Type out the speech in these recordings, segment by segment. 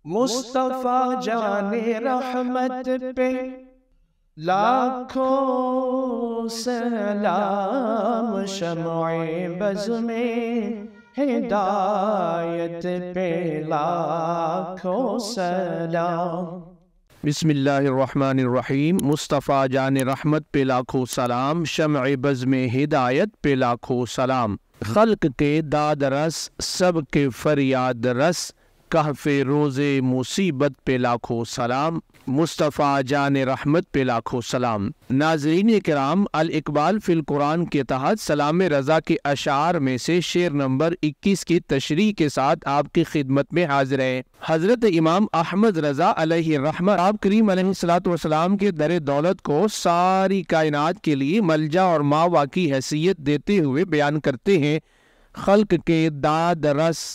مصطفیٰ جان رحمت پہ لاکھوں سلام، شمع بز میں ہدایت پہ لاکھوں سلام۔ بسم اللہ الرحمن الرحیم۔ مصطفیٰ جان رحمت پہ لاکھوں سلام، شمع بز میں ہدایت پہ لاکھوں سلام۔ خلق کے داد رس، سب کے فریاد رس، کہف روز مصیبت پہ لاکھوں سلام، مصطفیٰ جان رحمت پہ لاکھوں سلام۔ ناظرین کرام، الاقبال فی القرآن کے تحت سلام رضا کے اشعار میں سے شعر نمبر 21 کی تشریح کے ساتھ آپ کی خدمت میں حاضر ہیں۔ حضرت امام احمد رضا علیہ الرحمہ آپ کریم علیہ السلام کے در دولت کو ساری کائنات کے لیے ملجا اور ماوا کی حیثیت دیتے ہوئے بیان کرتے ہیں۔ خلق کے داد رس،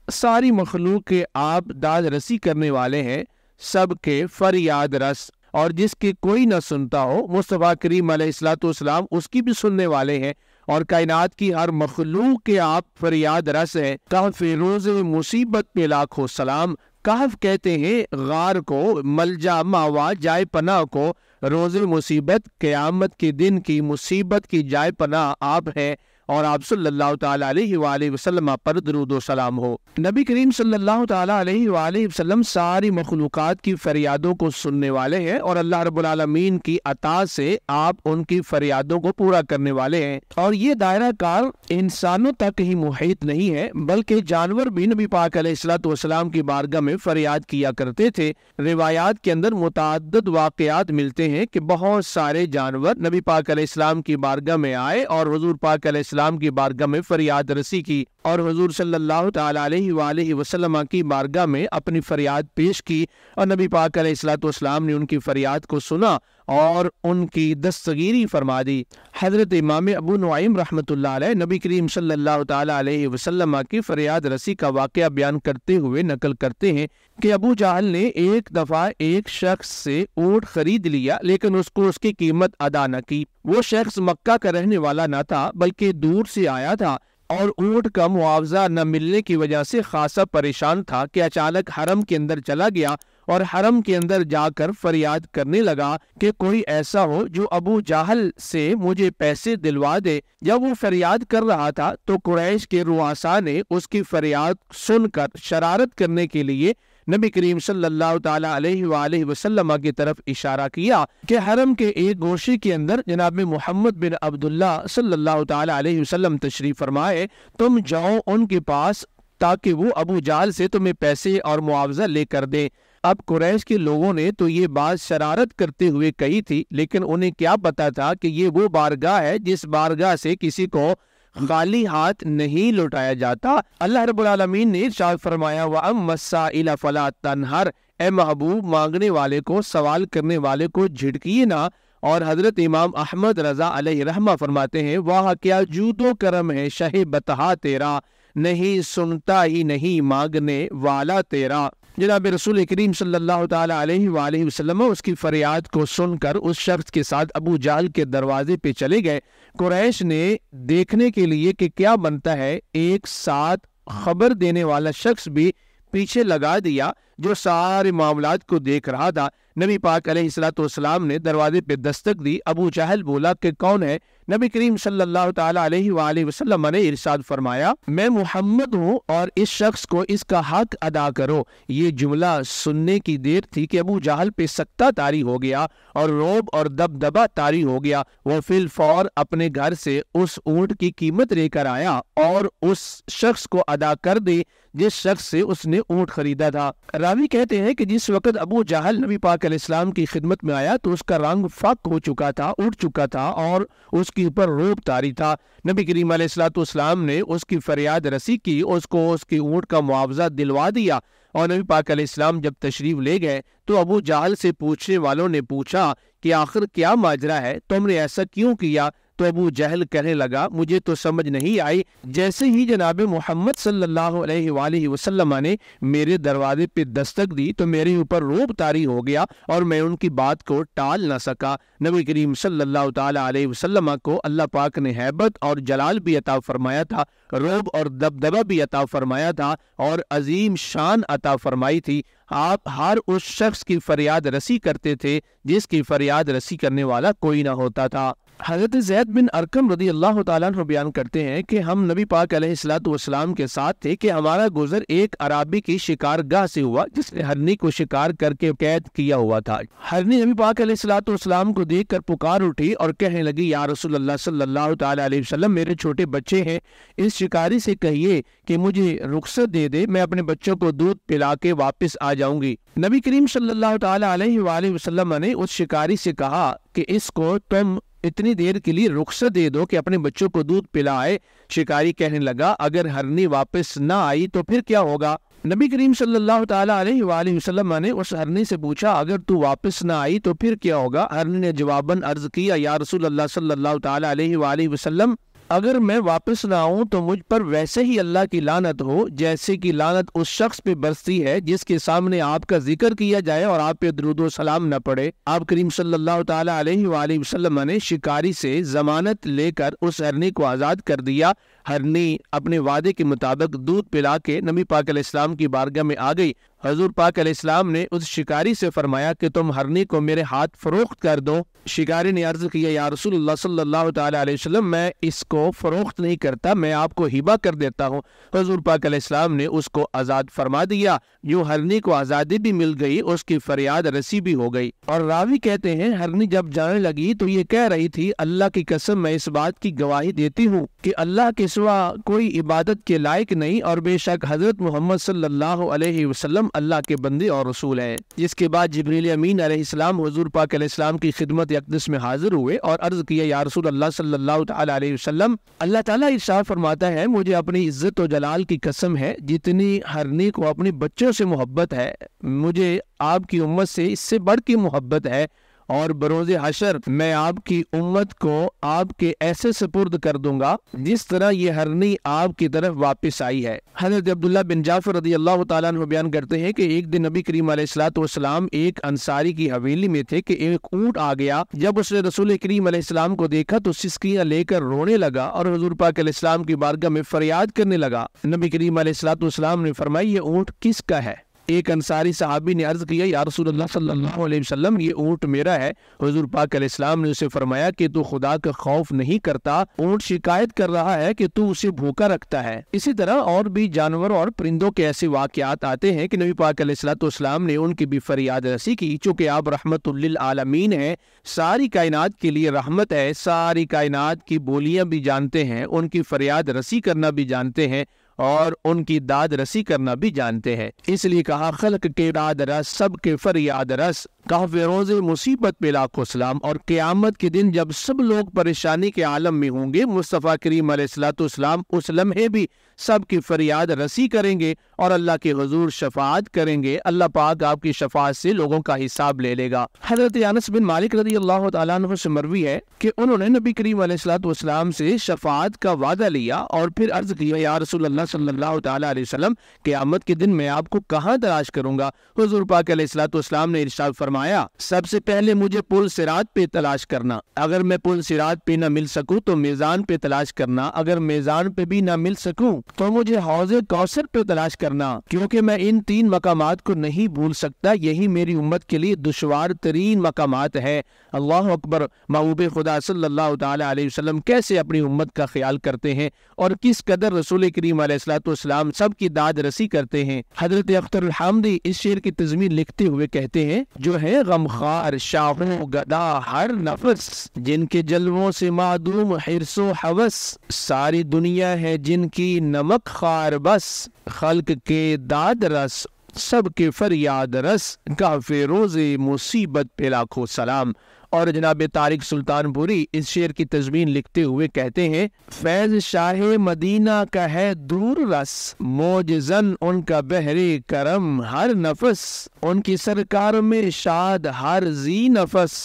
ساری مخلوق کے آپ داد رسی کرنے والے ہیں، سب کے فریاد رس، اور جس کے کوئی نہ سنتا ہو مصطفیٰ کریم علیہ السلام اس کی بھی سننے والے ہیں، اور کائنات کی ہر مخلوق کے آپ فریاد رس ہیں۔ کہف روز مصیبت پہ لاکھوں سلام۔ کہف کہتے ہیں غار کو، ملجا ماوا جائے پناہ کو۔ روز مصیبت، قیامت کے دن کی مصیبت کی جائے پناہ آپ ہیں، اور آپ صلی اللہ تعالیٰ علیہ وآلہ وسلم پر درود و سلام ہو۔ نبی کریم صلی اللہ تعالیٰ علیہ وآلہ وسلم ساری مخلوقات کی فریادوں کو سننے والے ہیں، اور اللہ رب العالمین کی عطا سے آپ ان کی فریادوں کو پورا کرنے والے ہیں۔ اور یہ دائرہ کار انسانوں تک ہی محیط نہیں ہے، بلکہ جانور بھی نبی پاک علیہ السلام کی بارگاہ میں فریاد کیا کرتے تھے۔ روایات کے اندر متعدد واقعات ملتے ہیں کہ بہت سارے جانور نبی پاک علیہ السلام کی بارگاہ میں آئے اور حضور پاک علیہ السلام کی بارگاہ میں فریاد رسی کی، اور حضور صلی اللہ تعالیٰ علیہ وآلہ وسلم کی بارگاہ میں اپنی فریاد پیش کی، اور نبی پاک علیہ السلام نے ان کی فریاد کو سنا اور ان کی دستگیری فرما دی۔ حضرت امام ابو نعیم رحمۃ اللہ علیہ نبی کریم صلی اللہ تعالیٰ علیہ وسلم کی فریاد رسی کا واقعہ بیان کرتے ہوئے نقل کرتے ہیں کہ ابو جہل نے ایک دفعہ ایک شخص سے اونٹ خرید لیا، لیکن اس کو اس کی قیمت ادا نہ کی۔ وہ شخص مکہ کا رہنے والا نہ تھا، بلکہ دور سے آیا تھا، اور اونٹ کا معاوضہ نہ ملنے کی وجہ سے خاصا پریشان تھا کہ اچانک حرم کے اندر چلا گیا اور حرم کے اندر جا کر فریاد کرنے لگا کہ کوئی ایسا ہو جو ابو جہل سے مجھے پیسے دلوا دے۔ جب وہ فریاد کر رہا تھا تو قریش کے رؤساء نے اس کی فریاد سن کر شرارت کرنے کے لیے نبی کریم صلی اللہ تعالیٰ علیہ وآلہ وسلم کی طرف اشارہ کیا کہ حرم کے ایک گوشے کے اندر جناب محمد بن عبداللہ صلی اللہ تعالیٰ علیہ وسلم تشریف فرمائے، تم جاؤ ان کے پاس تاکہ وہ ابو جہل سے تمہیں پیسے اور معاوضہ لے کر دے۔ اب قریش کے لوگوں نے تو یہ بات شرارت کرتے ہوئے کہی تھی، لیکن انہیں کیا پتا تھا کہ یہ وہ بارگاہ ہے جس بارگاہ سے کسی کو خالی ہاتھ نہیں لوٹایا جاتا۔ اللہ رب العالمین نے ارشاد فرمایا وَأَمَّا السَّائِلَ فَلَا تَنْهَرْ، اے محبوب مانگنے والے کو، سوال کرنے والے کو جھڑکیے نہ۔ اور حضرت امام احمد رضا علیہ رحمہ فرماتے ہیں واہ کیا جود و کرم ہے شہ بتہا تیرا، نہیں سنتا ہی نہیں مانگنے والا تیرا۔ جناب رسول کریم صلی اللہ تعالیٰ علیہ وآلہ وسلم اس کی فریاد کو سن کر اس شخص کے ساتھ ابو جہل کے دروازے پہ چلے گئے۔ قریش نے دیکھنے کے لیے کہ کیا بنتا ہے، ایک ساتھ خبر دینے والا شخص بھی پیچھے لگا دیا جو سارے معاملات کو دیکھ رہا تھا۔ نبی پاک علیہ السلام نے دروازے پہ دستک دی۔ ابو جہل بولا کہ کون ہے؟ نبی کریم صلی اللہ تعالیٰ علیہ وآلہ وسلم نے ارشاد فرمایا میں محمد ہوں اور اس شخص کو اس کا حق ادا کرو۔ یہ جملہ سننے کی دیر تھی کہ ابو جہل پہ سکتہ طاری ہو گیا اور روب اور دبدبہ طاری ہو گیا۔ وہ فی الفور اپنے گھر سے اس اونٹ کی قیمت لے کر آیا اور اس شخص کو ادا کر دی جس شخص سے اس نے اونٹ خریدا تھا۔ راوی کہتے ہیں کہ جس وقت ابو جہل نبی پاک علیہ السلام کی خدمت میں آیا تو اس کا رنگ فاق ہو چکا تھا، اٹھ چکا تھا، اور اس کے اوپر روب طاری تھا۔ نبی کریم علیہ السلام نے اس کی فریاد رسی کی، اس کو اس کی اونٹ کا معاوضہ دلوا دیا، اور نبی پاک علیہ السلام جب تشریف لے گئے تو ابو جہل سے پوچھنے والوں نے پوچھا کہ آخر کیا ماجرا ہے، تم نے ایسا کیوں کیا؟ تو ابو جہل کہنے لگا مجھے تو سمجھ نہیں آئی، جیسے ہی جناب محمد صلی اللہ علیہ وآلہ وسلم نے میرے دروازے پہ دستک دی تو میرے اوپر روب طاری ہو گیا اور میں ان کی بات کو ٹال نہ سکا۔ نبی کریم صلی اللہ تعالی علیہ وسلم کو اللہ پاک نے ہیبت اور جلال بھی عطا فرمایا تھا، روب اور دبدبہ بھی عطا فرمایا تھا اور عظیم شان عطا فرمائی تھی۔ آپ ہر اس شخص کی فریاد رسی کرتے تھے جس کی فریاد رسی کرنے والا کوئی نہ ہوتا تھا۔ حضرت زید بن ارقم رضی اللہ تعالیٰ عنہ بیان کرتے ہیں کہ ہم نبی پاک علیہ السلام کے ساتھ تھے کہ ہمارا گزر ایک عرابی کی شکار گاہ سے ہوا جس نے ہرنی کو شکار کر کے قید کیا ہوا تھا۔ ہرنی نبی پاک علیہ السلام کو دیکھ کر پکار اٹھی اور کہنے لگی یا رسول اللہ صلی اللہ تعالیٰ علیہ وسلم، میرے چھوٹے بچے ہیں، اس شکاری سے کہیے کہ مجھے رخصت دے دے، میں اپنے بچوں کو دودھ پلا کے واپس آ جاؤں گی۔ نبی کریم صلی اللہ تعالیٰ علیہ وآلہ وسلم نے اس شکاری سے کہا کہ اس کو تم اتنی دیر کے لیے رخصت دے دو کہ اپنے بچوں کو دودھ پلائے۔ شکاری کہنے لگا اگر ہرنی واپس نہ آئی تو پھر کیا ہوگا؟ نبی کریم صلی اللہ تعالیٰ علیہ وآلہ وسلم نے اس ہرنی سے پوچھا اگر تو واپس نہ آئی تو پھر کیا ہوگا؟ ہرنی نے جواباً عرض کیا یا رسول اللہ صلی اللہ تعالیٰ علیہ وآلہ وسلم، اگر میں واپس نہ آؤں تو مجھ پر ویسے ہی اللہ کی لعنت ہو جیسے کہ لعنت اس شخص پہ برستی ہے جس کے سامنے آپ کا ذکر کیا جائے اور آپ پہ درود و سلام نہ پڑے۔ آپ کریم صلی اللہ تعالیٰ علیہ وآلہ وسلم نے شکاری سے ضمانت لے کر اس ہرنی کو آزاد کر دیا۔ ہرنی اپنے وعدے کے مطابق دودھ پلا کے نبی پاک علیہ السلام کی بارگاہ میں آ گئی۔ حضور پاک علیہ السلام نے اس شکاری سے فرمایا کہ تم ہرنی کو میرے ہاتھ فروخت کر دو۔ شکاری نے عرض کیا یا رسول اللہ صلی اللہ تعالیٰ علیہ وسلم، میں اس کو فروخت نہیں کرتا، میں آپ کو ہبہ کر دیتا ہوں۔ حضور پاک علیہ السلام نے اس کو آزاد فرما دیا۔ یوں ہرنی کو آزادی بھی مل گئی، اس کی فریاد رسی بھی ہو گئی۔ اور راوی کہتے ہیں ہرنی جب جانے لگی تو یہ کہہ رہی تھی اللہ کی قسم میں اس بات کی گواہی دیتی ہوں کہ اللہ کے سوا کوئی عبادت کے لائق نہیں اور بے شک حضرت محمد صلی اللہ علیہ وسلم اللہ کے بندے اور رسول ہیں۔ جس کے بعد جبریل امین علیہ السلام حضور پاک علیہ السلام کی خدمت اقدس میں حاضر ہوئے اور عرض کیا یا رسول اللہ صلی اللہ تعالی علیہ وسلم، اللہ تعالیٰ ارشاد فرماتا ہے مجھے اپنی عزت و جلال کی قسم ہے جتنی ہرنی کو اپنے بچوں سے محبت ہے مجھے آپ کی امت سے اس سے بڑھ کے محبت ہے، اور بروز حشر میں آپ کی امت کو آپ کے ایسے سپرد کر دوں گا جس طرح یہ ہرنی آپ کی طرف واپس آئی ہے۔ حضرت عبداللہ بن جعفر رضی اللہ تعالیٰ عنہ بیان کرتے ہیں کہ ایک دن نبی کریم علیہ السلام ایک انصاری کی حویلی میں تھے کہ ایک اونٹ آ گیا۔ جب اس نے رسول کریم علیہ السلام کو دیکھا تو سسکیاں لے کر رونے لگا اور حضور پاک علیہ السلام کی بارگاہ میں فریاد کرنے لگا۔ نبی کریم علیہ السلام نے فرمایا یہ اونٹ کس کا ہے؟ ایک انصاری صحابی نے عرض کیا یا رسول اللہ صلی اللہ علیہ وسلم یہ اونٹ میرا ہے۔ حضور پاک علیہ السلام نے اسے فرمایا کہ تو خدا کا خوف نہیں کرتا، اونٹ شکایت کر رہا ہے کہ تو اسے بھوکا رکھتا ہے۔ اسی طرح اور بھی جانور اور پرندوں کے ایسے واقعات آتے ہیں کہ نبی پاک علیہ السلام نے ان کی بھی فریاد رسی کی، چونکہ آپ رحمت للعالمین ہیں، ساری کائنات کے لیے رحمت ہے، ساری کائنات کی بولیاں بھی جانتے ہیں، ان کی فریاد رسی کرنا بھی جانتے ہیں اور ان کی داد رسی کرنا بھی جانتے ہیں۔ اس لیے کہا خلق کے داد رس سب کے فریاد رس، کہا فیروز مصیبت پہ لاکھوں سلام۔ اور قیامت کے دن جب سب لوگ پریشانی کے عالم میں ہوں گے، مصطفیٰ کریم علیہ السلام اس لمحے بھی سب کی فریاد رسی کریں گے اور اللہ کے حضور شفاعت کریں گے۔ اللہ پاک آپ کی شفاعت سے لوگوں کا حساب لے لے گا۔ حضرت انس بن مالک رضی اللہ تعالیٰ عنہ سے مروی ہے کہ انہوں نے نبی کریم علیہ السلام سے شفاعت کا وعدہ لیا اور پھر عرض کیا یا رسول اللہ صلی اللہ تعالیٰ علیہ وسلم قیامت کے دن میں آپ کو کہاں تلاش کروں گا؟ حضور پاک علیہ السلام نے ارشاد فرمایا سب سے پہلے مجھے پل صراط پہ تلاش کرنا، اگر میں پل صراط پہ نہ مل سکوں تو میزان پہ تلاش کرنا، اگر میزان پہ بھی نہ مل سکوں تو مجھے حوض کوثر پہ تلاش کرنا، کیونکہ میں ان 3 مقامات کو نہیں بھول سکتا، یہی میری امت کے لیے دشوار ترین مقامات ہے۔ اللہ اکبر، محبوب خدا صلی اللہ تعالی علیہ وسلم کیسے اپنی امت کا خیال کرتے ہیں اور کس قدر رسول کریم علیہ السلام سب کی داد رسی کرتے ہیں۔ حضرت اختر الحمدی اس شعر کی تضمین لکھتے ہوئے کہتے ہیں جو ہے غمخوار شاہوں گدا ہر نفس، جن کے جلووں سے معدوم حرص و حوث، ساری دنیا ہے جن کی نمک خوار بس، خلق کے داد رس سب کے فریاد رس، کافی روز مصیبت پہ لاکھوں سلام۔ اور جناب طارق سلطان پوری اس شعر کی تضمین لکھتے ہوئے کہتے ہیں فیض شاہ مدینہ کا ہے دور رس، موج زن ان کا بحر کرم ہر نفس، ان کی سرکار میں شاد ہر زی نفس،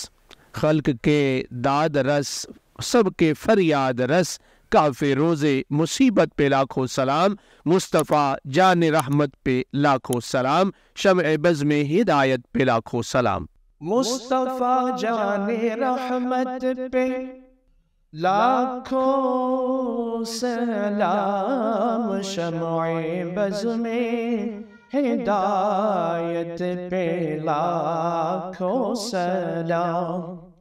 خلق کے داد رس سب کے فریاد رس کافی روزے مصیبت پہ لاکھوں سلام، مصطفیٰ جان رحمت پہ لاکھوں سلام، شمع بزم ہدایت پہ لاکھوں سلام۔ مصطفیٰ جان رحمت پہ لاکھوں سلام، شمع بزم ہدایت پہ لاکھوں سلام۔